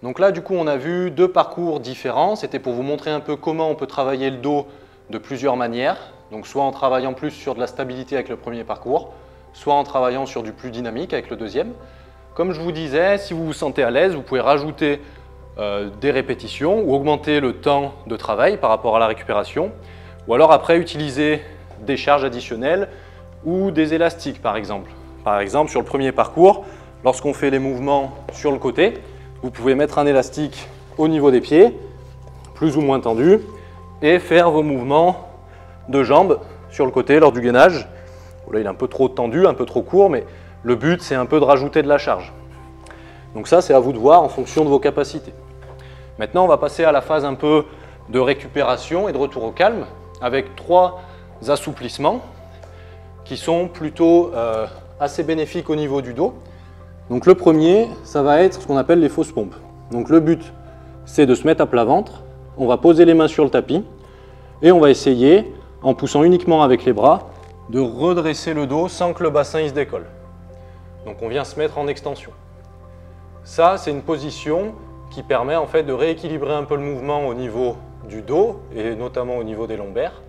Donc là, du coup, on a vu deux parcours différents. C'était pour vous montrer un peu comment on peut travailler le dos de plusieurs manières. Donc soit en travaillant plus sur de la stabilité avec le premier parcours, soit en travaillant sur du plus dynamique avec le deuxième. Comme je vous disais, si vous vous sentez à l'aise, vous pouvez rajouter des répétitions ou augmenter le temps de travail par rapport à la récupération. Ou alors après, utiliser des charges additionnelles ou des élastiques par exemple. Par exemple, sur le premier parcours, lorsqu'on fait les mouvements sur le côté, vous pouvez mettre un élastique au niveau des pieds, plus ou moins tendu, et faire vos mouvements de jambes sur le côté lors du gainage. Là, il est un peu trop tendu, un peu trop court, mais le but, c'est un peu de rajouter de la charge. Donc ça, c'est à vous de voir en fonction de vos capacités. Maintenant, on va passer à la phase un peu de récupération et de retour au calme, avec 3 assouplissements qui sont plutôt assez bénéfiques au niveau du dos. Donc le premier, ça va être ce qu'on appelle les fausses pompes. Donc le but, c'est de se mettre à plat ventre, on va poser les mains sur le tapis et on va essayer, en poussant uniquement avec les bras, de redresser le dos sans que le bassin il se décolle. Donc on vient se mettre en extension. Ça, c'est une position qui permet en fait de rééquilibrer un peu le mouvement au niveau du dos et notamment au niveau des lombaires.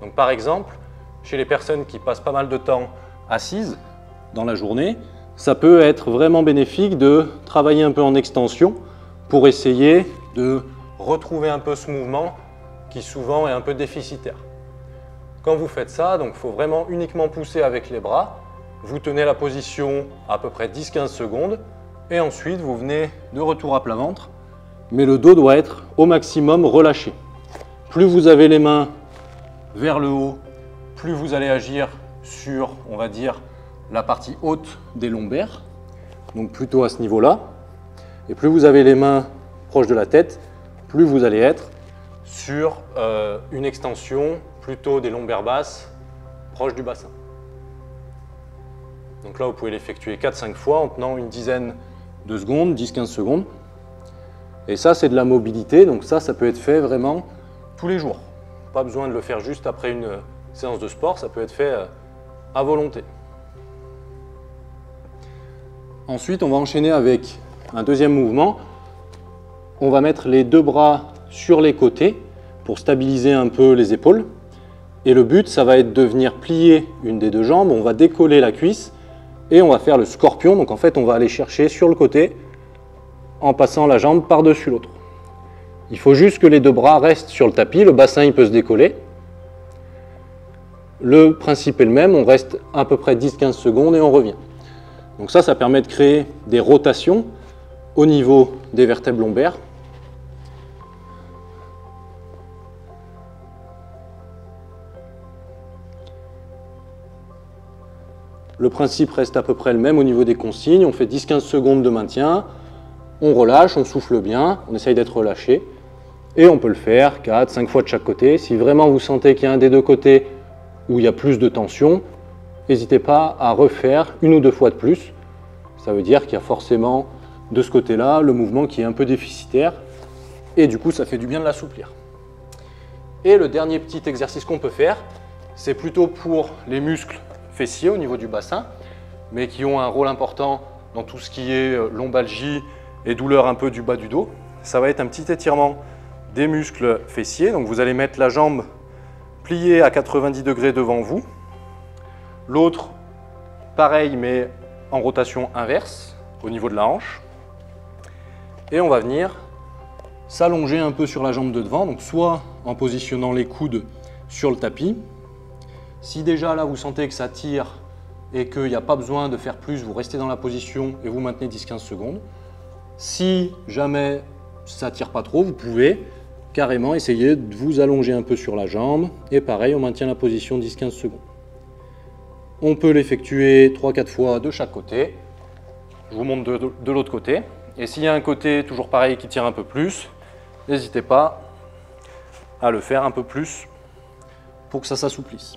Donc par exemple, chez les personnes qui passent pas mal de temps assises dans la journée, ça peut être vraiment bénéfique de travailler un peu en extension pour essayer de retrouver un peu ce mouvement qui souvent est un peu déficitaire. Quand vous faites ça, donc il faut vraiment uniquement pousser avec les bras. Vous tenez la position à peu près 10-15 secondes et ensuite vous venez de retour à plat ventre, mais le dos doit être au maximum relâché. Plus vous avez les mains vers le haut, plus vous allez agir sur, on va dire, la partie haute des lombaires, donc plutôt à ce niveau-là. Et plus vous avez les mains proches de la tête, plus vous allez être sur une extension plutôt des lombaires basses, proches du bassin. Donc là, vous pouvez l'effectuer 4-5 fois en tenant une dizaine de secondes, 10-15 secondes. Et ça, c'est de la mobilité, donc ça peut être fait vraiment tous les jours. Pas besoin de le faire juste après une séance de sport, ça peut être fait à volonté. Ensuite, on va enchaîner avec un deuxième mouvement. On va mettre les deux bras sur les côtés pour stabiliser un peu les épaules. Et le but, ça va être de venir plier une des deux jambes. On va décoller la cuisse et on va faire le scorpion. Donc en fait, on va aller chercher sur le côté en passant la jambe par-dessus l'autre. Il faut juste que les deux bras restent sur le tapis. Le bassin, il peut se décoller. Le principe est le même. On reste à peu près 10-15 secondes et on revient. Donc ça permet de créer des rotations au niveau des vertèbres lombaires. Le principe reste à peu près le même au niveau des consignes. On fait 10-15 secondes de maintien, on relâche, on souffle bien, on essaye d'être relâché. Et on peut le faire 4-5 fois de chaque côté. Si vraiment vous sentez qu'il y a un des deux côtés où il y a plus de tension, n'hésitez pas à refaire 1 ou 2 fois de plus. Ça veut dire qu'il y a forcément de ce côté-là le mouvement qui est un peu déficitaire et du coup ça fait du bien de l'assouplir. Et le dernier petit exercice qu'on peut faire, c'est plutôt pour les muscles fessiers au niveau du bassin, mais qui ont un rôle important dans tout ce qui est lombalgie et douleur un peu du bas du dos. Ça va être un petit étirement des muscles fessiers. Donc vous allez mettre la jambe pliée à 90 degrés devant vous, l'autre pareil mais en rotation inverse au niveau de la hanche. Et on va venir s'allonger un peu sur la jambe de devant, donc soit en positionnant les coudes sur le tapis. Si déjà là vous sentez que ça tire et qu'il n'y a pas besoin de faire plus, vous restez dans la position et vous maintenez 10-15 secondes. Si jamais ça tire pas trop, vous pouvez carrément essayer de vous allonger un peu sur la jambe et pareil, on maintient la position 10-15 secondes. On peut l'effectuer 3-4 fois de chaque côté. Je vous montre de l'autre côté. Et s'il y a un côté toujours pareil qui tire un peu plus, n'hésitez pas à le faire un peu plus pour que ça s'assouplisse.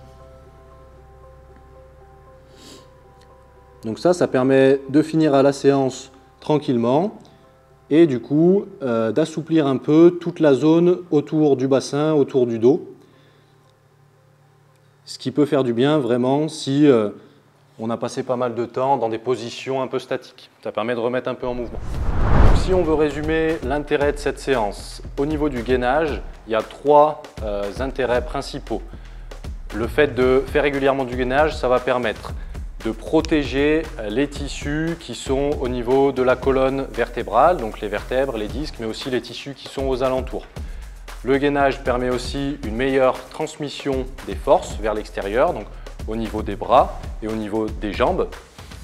Donc ça permet de finir à la séance tranquillement et du coup d'assouplir un peu toute la zone autour du bassin, autour du dos. Ce qui peut faire du bien vraiment si on a passé pas mal de temps dans des positions un peu statiques. Ça permet de remettre un peu en mouvement. Donc, si on veut résumer l'intérêt de cette séance, au niveau du gainage, il y a trois intérêts principaux. Le fait de faire régulièrement du gainage, ça va permettre de protéger les tissus qui sont au niveau de la colonne vertébrale, donc les vertèbres, les disques, mais aussi les tissus qui sont aux alentours. Le gainage permet aussi une meilleure transmission des forces vers l'extérieur, donc au niveau des bras et au niveau des jambes.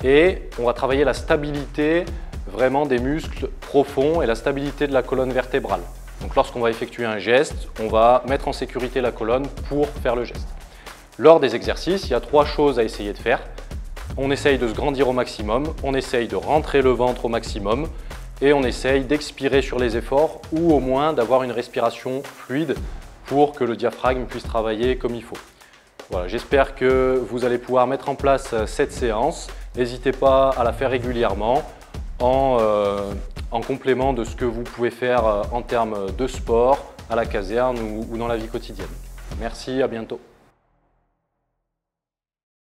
Et on va travailler la stabilité vraiment des muscles profonds et la stabilité de la colonne vertébrale. Donc lorsqu'on va effectuer un geste, on va mettre en sécurité la colonne pour faire le geste. Lors des exercices, il y a trois choses à essayer de faire. On essaye de se grandir au maximum, on essaye de rentrer le ventre au maximum et on essaye d'expirer sur les efforts ou au moins d'avoir une respiration fluide pour que le diaphragme puisse travailler comme il faut. Voilà, j'espère que vous allez pouvoir mettre en place cette séance. N'hésitez pas à la faire régulièrement en complément de ce que vous pouvez faire en termes de sport, à la caserne ou dans la vie quotidienne. Merci, à bientôt.